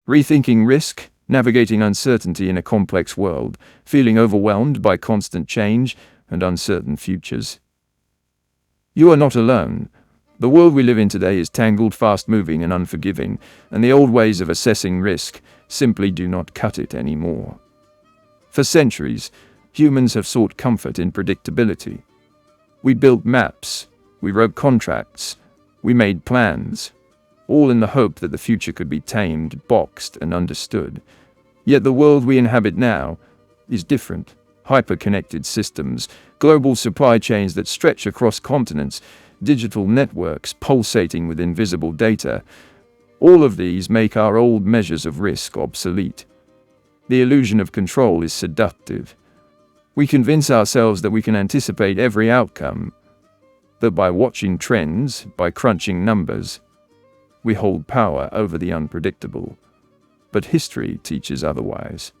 Rethinking risk, navigating uncertainty in a complex world, feeling overwhelmed by constant change and uncertain futures. You are not alone. The world we live in today is tangled, fast-moving and unforgiving, and the old ways of assessing risk simply do not cut it anymore. For centuries, humans have sought comfort in predictability. We built maps, we wrote contracts, we made plans, all in the hope that the future could be tamed, boxed, and understood. Yet the world we inhabit now is different. Hyperconnected systems, global supply chains that stretch across continents, digital networks pulsating with invisible data, all of these make our old measures of risk obsolete. The illusion of control is seductive. We convince ourselves that we can anticipate every outcome, that by watching trends, by crunching numbers, we hold power over the unpredictable. But history teaches otherwise.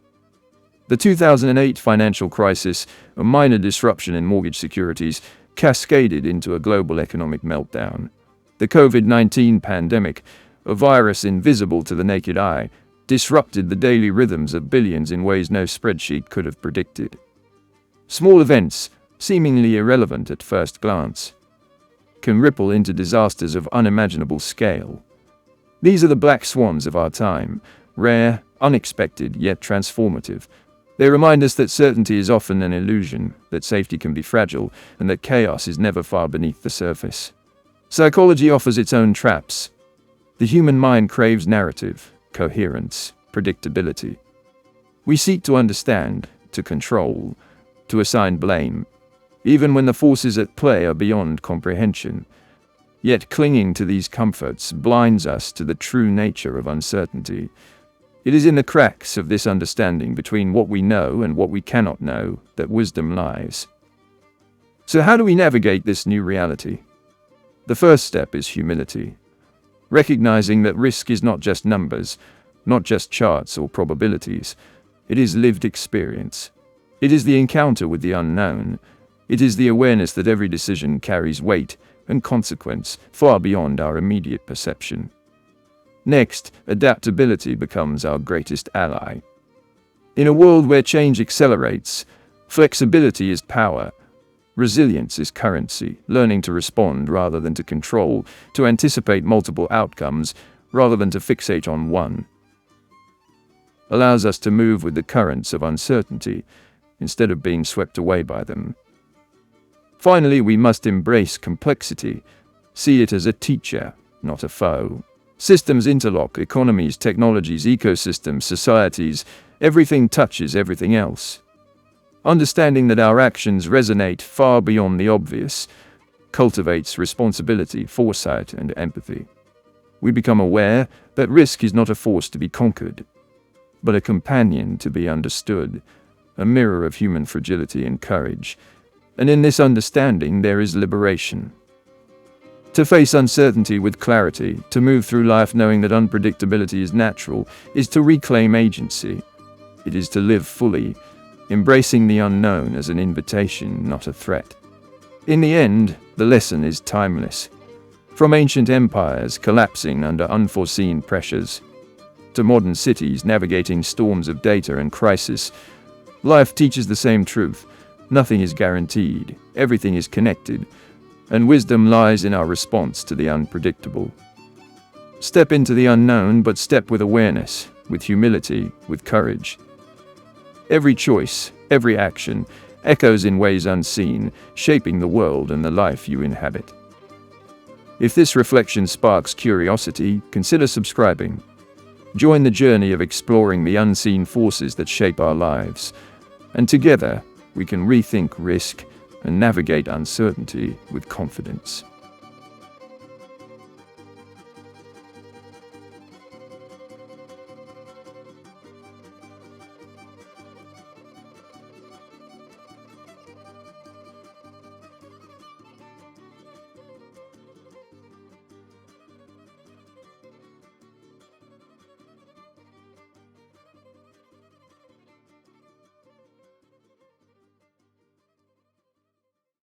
The 2008 financial crisis, a minor disruption in mortgage securities, cascaded into a global economic meltdown. The COVID-19 pandemic, a virus invisible to the naked eye, disrupted the daily rhythms of billions in ways no spreadsheet could have predicted. Small events, seemingly irrelevant at first glance, can ripple into disasters of unimaginable scale. These are the black swans of our time, rare, unexpected, yet transformative. They remind us that certainty is often an illusion, that safety can be fragile, and that chaos is never far beneath the surface. Psychology offers its own traps. The human mind craves narrative, coherence, predictability. We seek to understand, to control, to assign blame, even when the forces at play are beyond comprehension. Yet clinging to these comforts blinds us to the true nature of uncertainty. It is in the cracks of this understanding between what we know and what we cannot know that wisdom lies. So how do we navigate this new reality? The first step is humility. Recognizing that risk is not just numbers, not just charts or probabilities. It is lived experience. It is the encounter with the unknown. It is the awareness that every decision carries weight and consequence far beyond our immediate perception. Next, adaptability becomes our greatest ally. In a world where change accelerates, flexibility is power. Resilience is currency, learning to respond rather than to control, to anticipate multiple outcomes rather than to fixate on one. Allows us to move with the currents of uncertainty instead of being swept away by them. Finally, we must embrace complexity, see it as a teacher, not a foe. Systems interlock, economies, technologies, ecosystems, societies, everything touches everything else. Understanding that our actions resonate far beyond the obvious cultivates responsibility, foresight, and empathy. We become aware that risk is not a force to be conquered, but a companion to be understood, a mirror of human fragility and courage. And in this understanding there is liberation. To face uncertainty with clarity, to move through life knowing that unpredictability is natural, is to reclaim agency. It is to live fully, embracing the unknown as an invitation, not a threat. In the end, the lesson is timeless. From ancient empires collapsing under unforeseen pressures, to modern cities navigating storms of data and crisis, life teaches the same truth. Nothing is guaranteed, everything is connected, and wisdom lies in our response to the unpredictable. Step into the unknown, but step with awareness, with humility, with courage. Every choice, every action, echoes in ways unseen, shaping the world and the life you inhabit. If this reflection sparks curiosity, consider subscribing. Join the journey of exploring the unseen forces that shape our lives, and together we can rethink risk and navigate uncertainty with confidence.